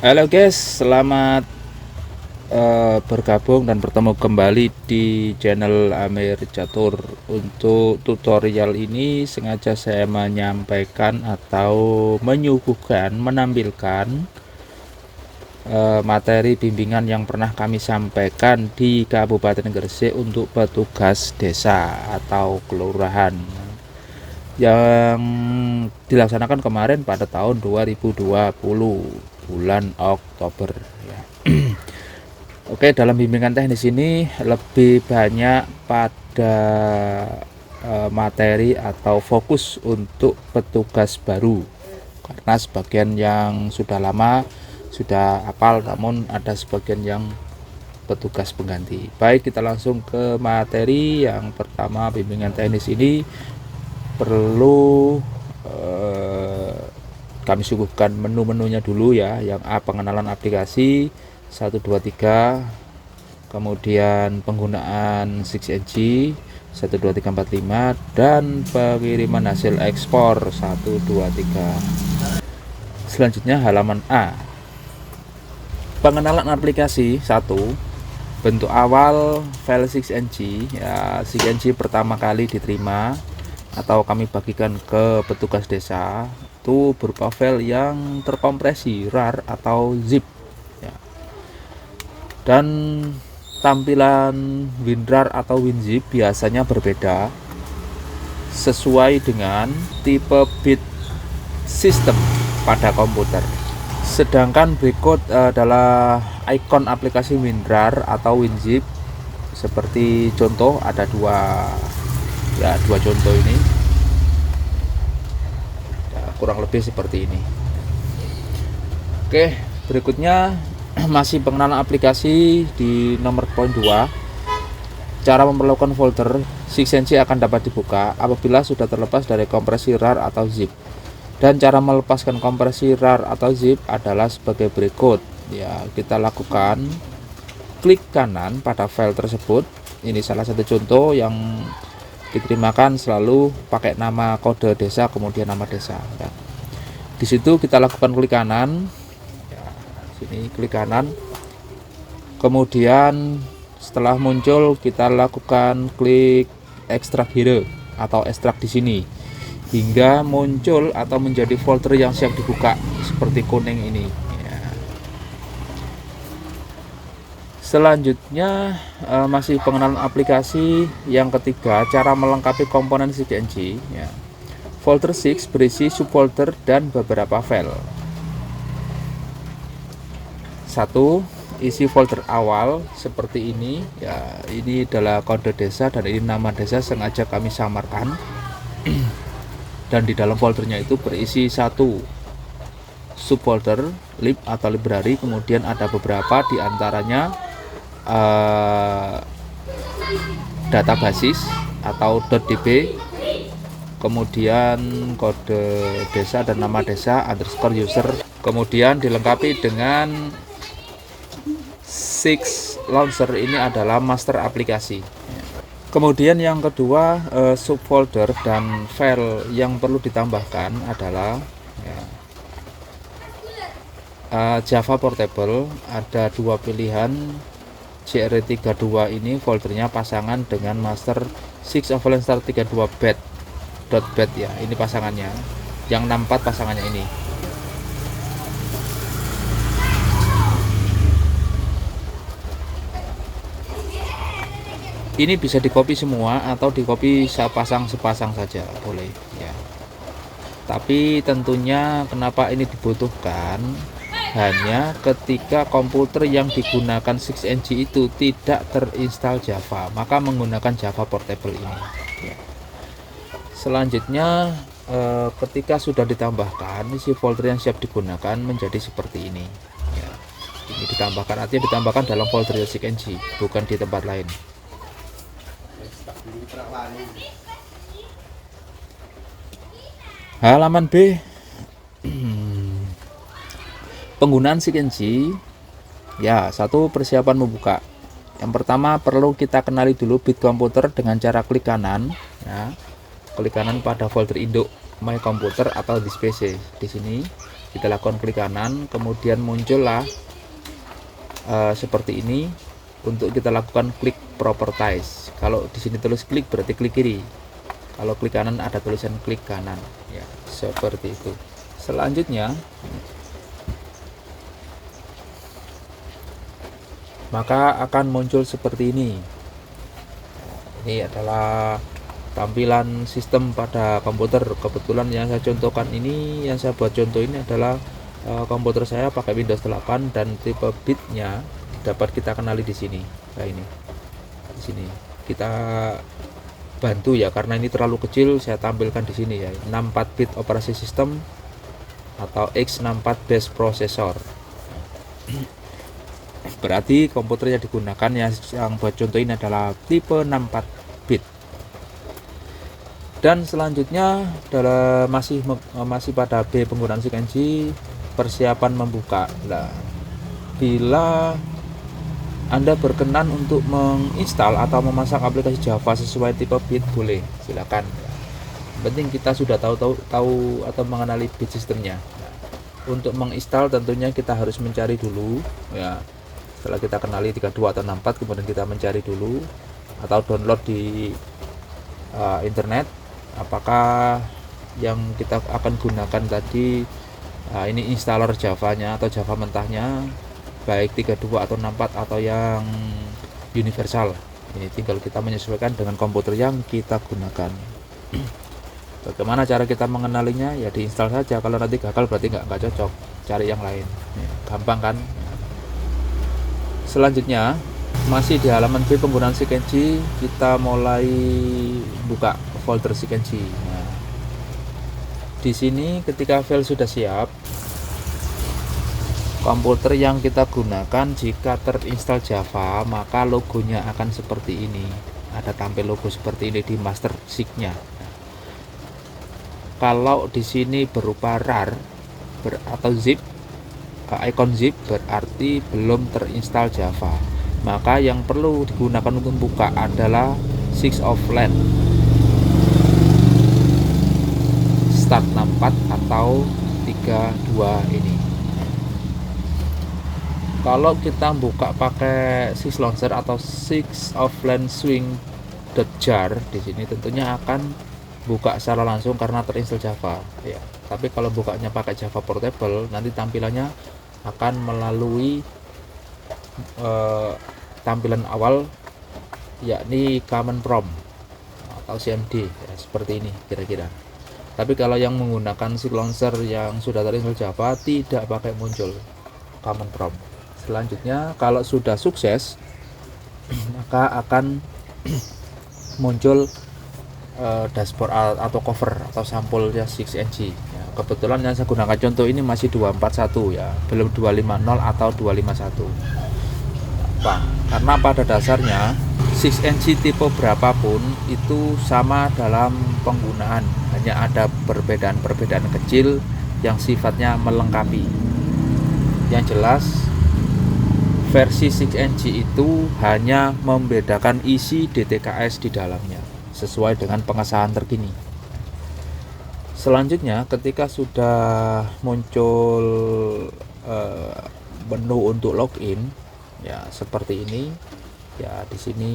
Halo guys, selamat bergabung dan bertemu kembali di channel Amir Catur. Untuk tutorial ini sengaja saya menyampaikan atau menyuguhkan, menampilkan materi bimbingan yang pernah kami sampaikan di Kabupaten Gresik untuk petugas desa atau kelurahan yang dilaksanakan kemarin pada tahun 2020 bulan Oktober ya. Oke, dalam bimbingan teknis ini lebih banyak pada materi atau fokus untuk petugas baru, karena sebagian yang sudah lama sudah hafal, namun ada sebagian yang petugas pengganti. Baik, kita langsung ke materi. Yang pertama, bimbingan teknis ini perlu kami suguhkan menu-menunya dulu ya. Yang A, pengenalan aplikasi 1 2 3, kemudian penggunaan 6NG 1 2 3 4 5, dan pengiriman hasil ekspor 1 2 3. Selanjutnya halaman A, pengenalan aplikasi 1. Bentuk awal file 6NG ya. 6NG pertama kali diterima atau kami bagikan ke petugas desa itu berupa file yang terkompresi RAR atau zip ya. Dan tampilan WinRAR atau WinZip biasanya berbeda sesuai dengan tipe bit sistem pada komputer. Sedangkan berikut adalah ikon aplikasi WinRAR atau WinZip. Seperti contoh, ada dua contoh ini ya, kurang lebih seperti ini. Oke, berikutnya masih pengenalan aplikasi di nomor poin 2. Cara memperlakukan folder 6NG akan dapat dibuka apabila sudah terlepas dari kompresi RAR atau zip. Dan cara melepaskan kompresi RAR atau zip adalah sebagai berikut ya. Kita lakukan klik kanan pada file tersebut. Ini salah satu contoh yang diterimakan, selalu pakai nama kode desa kemudian nama desa ya. Di situ kita lakukan klik kanan ya, sini klik kanan, kemudian setelah muncul kita lakukan klik ekstrak hero atau ekstrak di sini hingga muncul atau menjadi folder yang siap dibuka seperti kuning ini ya. Selanjutnya masih pengenalan aplikasi yang ketiga, cara melengkapi komponen 6NG ya. Folder 6 berisi subfolder dan beberapa file. 1. Isi folder awal seperti ini ya. Ini adalah kode desa dan ini nama desa, sengaja kami samarkan. Dan di dalam foldernya itu berisi 1 subfolder lib atau library, kemudian ada beberapa diantaranya data basis atau .db, kemudian kode desa dan nama desa underscore user, kemudian dilengkapi dengan 6 launcher. Ini adalah master aplikasi. Kemudian yang kedua, subfolder dan file yang perlu ditambahkan adalah ya, Java Portable. Ada dua pilihan. JR32 ini foldernya pasangan dengan master 6 Avalanche Star 32 .bat ya. Ini pasangannya. Yang 64 pasangannya ini. Ini bisa di-copy semua atau di-copy sepasang saja boleh ya. Tapi tentunya kenapa ini dibutuhkan? Hanya ketika komputer yang digunakan 6NG itu tidak terinstall Java, maka menggunakan Java Portable ini ya. Selanjutnya ketika sudah ditambahkan, isi folder yang siap digunakan menjadi seperti ini ya. Ini ditambahkan, artinya ditambahkan dalam folder 6NG, bukan di tempat lain. Halaman B, penggunaan 6NG ya. 1. Persiapan membuka. Yang pertama perlu kita kenali dulu bit komputer dengan cara klik kanan ya. Klik kanan pada folder induk My Computer atau Disk PC. Di sini kita lakukan klik kanan, kemudian muncullah seperti ini. Untuk kita lakukan klik properties. Kalau di sini tulis klik berarti klik kiri. Kalau klik kanan ada tulisan klik kanan, ya seperti itu. Selanjutnya maka akan muncul seperti ini. Ini adalah tampilan sistem pada komputer. Kebetulan yang saya contohkan ini, yang saya buat contoh ini adalah komputer saya pakai Windows 8 dan tipe bitnya dapat kita kenali di sini. Nah, ini di sini kita bantu ya, karena ini terlalu kecil saya tampilkan di sini ya. 64 bit operasi sistem atau x64 base processor. Berarti komputer yang digunakan yang buat contoh ini adalah tipe 64 bit. Dan selanjutnya masih pada B penggunaan SIG-NG, persiapan membuka. Nah, bila Anda berkenan untuk menginstal atau memasang aplikasi Java sesuai tipe bit, boleh, silakan. Penting kita sudah tahu atau mengenali bit sistemnya. Nah, untuk menginstal tentunya kita harus mencari dulu ya. Setelah kita kenali 32 atau 64, kemudian kita mencari dulu atau download di internet apakah yang kita akan gunakan tadi ini installer Java-nya atau Java mentahnya, baik 32 atau 64 atau yang universal. Ini tinggal kita menyesuaikan dengan komputer yang kita gunakan. Bagaimana cara kita mengenalinya? Ya diinstal saja. Kalau nanti gagal berarti nggak cocok, cari yang lain. Gampang kan? Selanjutnya masih di halaman B penggunaan SIG-NG, kita mulai buka folder SIG-NG. Nah, di sini ketika file sudah siap, komputer yang kita gunakan jika terinstall Java, maka logonya akan seperti ini. Ada tampil logo seperti ini di master SIG-nya. Kalau di sini berupa RAR atau zip, icon zip, berarti belum terinstall Java. Maka yang perlu digunakan untuk membuka adalah SIG offline start 64 atau 32 ini. Kalau kita buka pakai SIG launcher atau SIG offline swing.jar, di sini tentunya akan buka secara langsung karena terinstall Java ya. Tapi kalau bukanya pakai Java portable, nanti tampilannya akan melalui tampilan awal, yakni command prompt atau CMD ya, seperti ini kira-kira. Tapi kalau yang menggunakan SIG launcher yang sudah terinstall Java, tidak pakai muncul command prompt. Selanjutnya kalau sudah sukses maka akan muncul dashboard atau cover atau sampul ya SIG-NG ya. Kebetulan yang saya gunakan contoh ini masih 241 ya, belum 250 atau 251. Apa? Karena pada dasarnya SIG-NG tipe berapapun itu sama dalam penggunaan, hanya ada perbedaan-perbedaan kecil yang sifatnya melengkapi. Yang jelas versi SIG-NG itu hanya membedakan isi DTKS di dalamnya sesuai dengan pengesahan terkini. Selanjutnya ketika sudah muncul menu untuk login ya seperti ini ya, di sini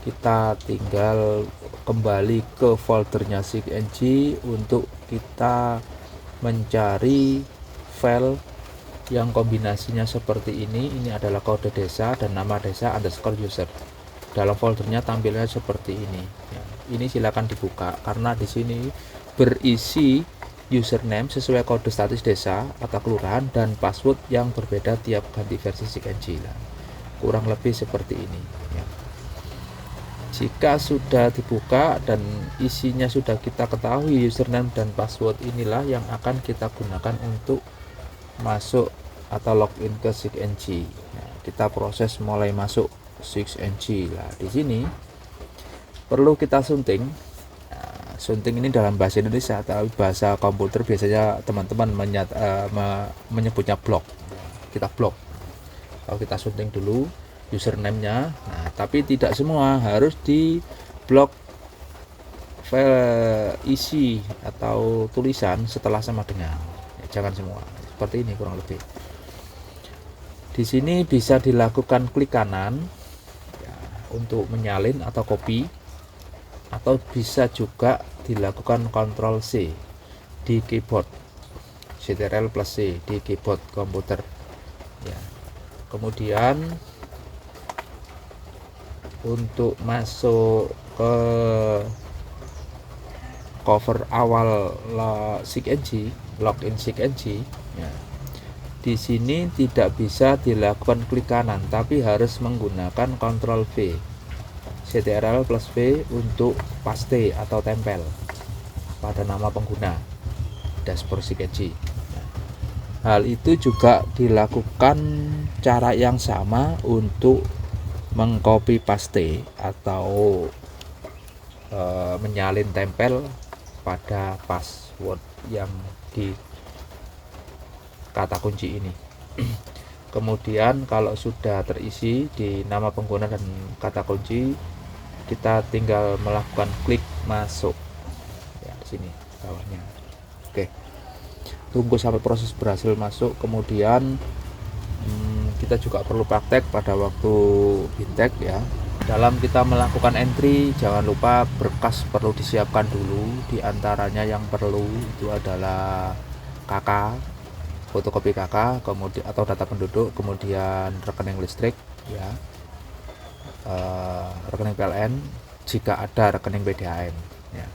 kita tinggal kembali ke foldernya SIG-NG untuk kita mencari file yang kombinasinya seperti ini. Ini adalah kode desa dan nama desa underscore user. Dalam foldernya tampilnya seperti ini ya. Ini silakan dibuka karena di sini berisi username sesuai kode statis desa atau kelurahan dan password yang berbeda tiap ganti versi SIG-NG. Kurang lebih seperti ini ya. Jika sudah dibuka dan isinya sudah kita ketahui, username dan password inilah yang akan kita gunakan untuk masuk atau login ke SIG-NG. Nah, kita proses mulai masuk SIG-NG. Nah, di sini perlu kita sunting. Nah, sunting ini dalam bahasa Indonesia, tapi bahasa komputer biasanya teman-teman menyebutnya blok. Kita blok. Kalau kita sunting dulu username-nya. Nah, tapi tidak semua harus di blok file isi atau tulisan setelah sama dengan. jangan semua. Seperti ini kurang lebih. Di sini bisa dilakukan klik kanan ya, untuk menyalin atau copy, atau bisa juga dilakukan Ctrl C di keyboard, Ctrl plus C di keyboard komputer ya. Kemudian untuk masuk ke cover awal SIG-NG, login SIG-NG ya. Di sini tidak bisa dilakukan klik kanan, tapi harus menggunakan Ctrl V, Ctrl plus V untuk paste atau tempel pada nama pengguna dashboard SIG-NG. Hal itu juga dilakukan cara yang sama untuk mengcopy paste atau menyalin tempel pada password yang di kata kunci ini. Kemudian kalau sudah terisi di nama pengguna dan kata kunci, kita tinggal melakukan klik masuk ya, di sini bawahnya. Oke, tunggu sampai proses berhasil masuk. Kemudian kita juga perlu praktek pada waktu bintek ya. Dalam kita melakukan entry, jangan lupa berkas perlu disiapkan dulu. Di antaranya yang perlu itu adalah KK, fotokopi KK, kemudian atau data penduduk, kemudian rekening listrik ya, rekening PLN, jika ada rekening PDAM ya.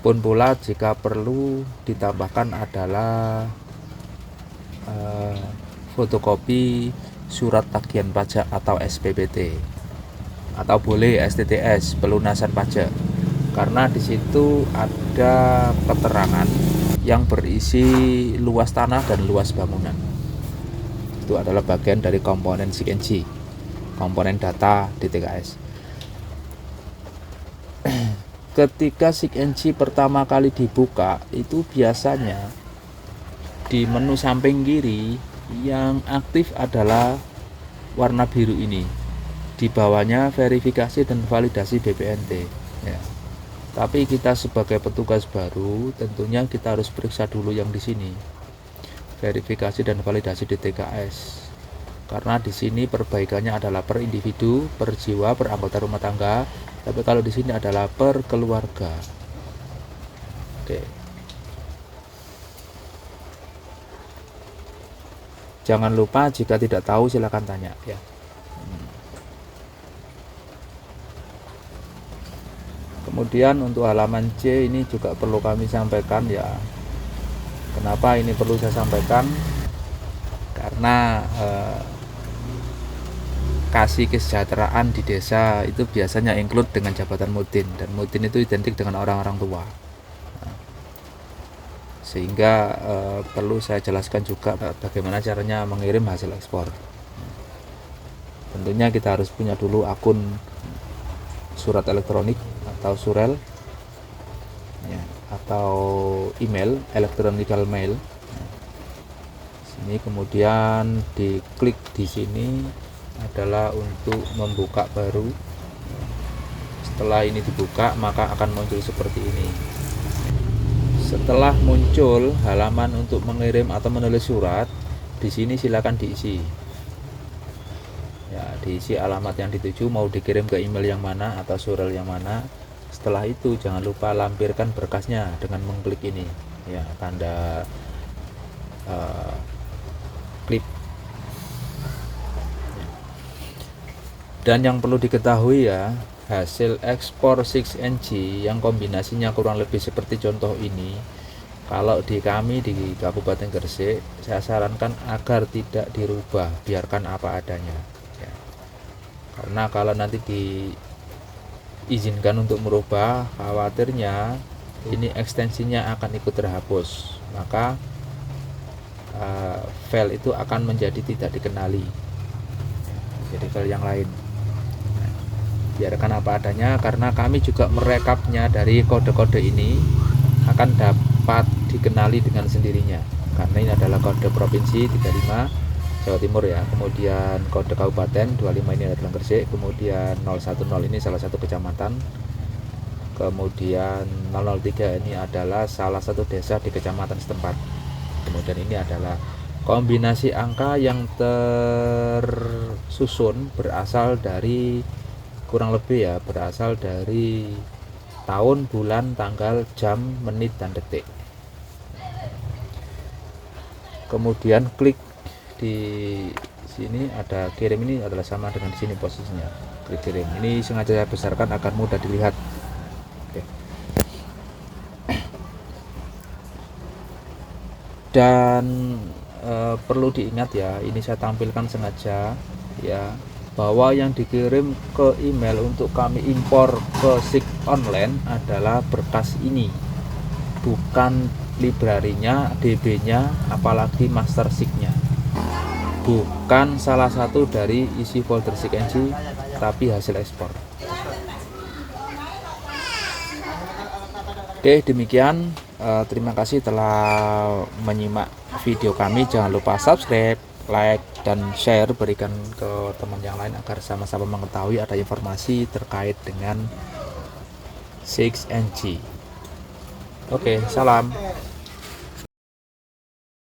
Pun pula jika perlu ditambahkan adalah fotokopi surat tagihan pajak atau SPPT, atau boleh STTS, pelunasan pajak, karena di situ ada keterangan yang berisi luas tanah dan luas bangunan. Itu adalah bagian dari komponen SIG-NG, komponen data di TKS. Ketika SIG-NG pertama kali dibuka, itu biasanya di menu samping kiri yang aktif adalah warna biru ini. Di bawahnya verifikasi dan validasi BPNT ya. Tapi kita sebagai petugas baru tentunya kita harus periksa dulu yang di sini, verifikasi dan validasi di TKS, karena di sini perbaikannya adalah per individu, per jiwa, per anggota rumah tangga. Tapi kalau di sini adalah per keluarga. Oke, jangan lupa jika tidak tahu silakan tanya ya. Kemudian untuk halaman C ini juga perlu kami sampaikan ya. Kenapa ini perlu saya sampaikan? Karena kasih kesejahteraan di desa itu biasanya include dengan jabatan Mudin, dan Mudin itu identik dengan orang-orang tua. Sehingga perlu saya jelaskan juga bagaimana caranya mengirim hasil ekspor. Tentunya kita harus punya dulu akun surat elektronik atau surel ya, atau email, electronical mail. Sini kemudian diklik di sini adalah untuk membuka baru. Setelah ini dibuka maka akan muncul seperti ini. Setelah muncul halaman untuk mengirim atau menulis surat, di sini silakan diisi. Ya, diisi alamat yang dituju, mau dikirim ke email yang mana atau surel yang mana. Setelah itu jangan lupa lampirkan berkasnya dengan mengklik ini ya, tanda klip. Dan yang perlu diketahui ya, hasil ekspor SIG-NG yang kombinasinya kurang lebih seperti contoh ini, kalau di kami di Kabupaten Gresik, saya sarankan agar tidak dirubah, biarkan apa adanya ya. Karena kalau nanti diizinkan untuk merubah, khawatirnya ini ekstensinya akan ikut terhapus, maka file itu akan menjadi tidak dikenali, jadi file yang lain. Biarkan apa adanya, karena kami juga merekapnya dari kode-kode ini akan dapat dikenali dengan sendirinya, karena ini adalah kode provinsi 35 Jawa Timur ya, kemudian kode kabupaten 25 ini adalah Gresik, kemudian 010 ini salah satu kecamatan, kemudian 003 ini adalah salah satu desa di kecamatan setempat. Kemudian ini adalah kombinasi angka yang tersusun berasal dari kurang lebih ya, berasal dari tahun, bulan, tanggal, jam, menit, dan detik. Kemudian klik di sini ada kirim, ini adalah sama dengan di sini posisinya. Klik kirim. Ini sengaja saya besarkan agar mudah dilihat. Oke. Dan perlu diingat ya, ini saya tampilkan sengaja ya, bahwa yang dikirim ke email untuk kami impor ke SIG online adalah berkas ini, bukan librarinya, DB-nya, apalagi master SIG-nya. Bukan salah satu dari isi folder SIG-NG, tapi hasil ekspor. Oke, demikian. Terima kasih telah menyimak video kami. Jangan lupa subscribe, like, dan share, berikan ke teman yang lain agar sama-sama mengetahui ada informasi terkait dengan SIG-NG. Oke, salam.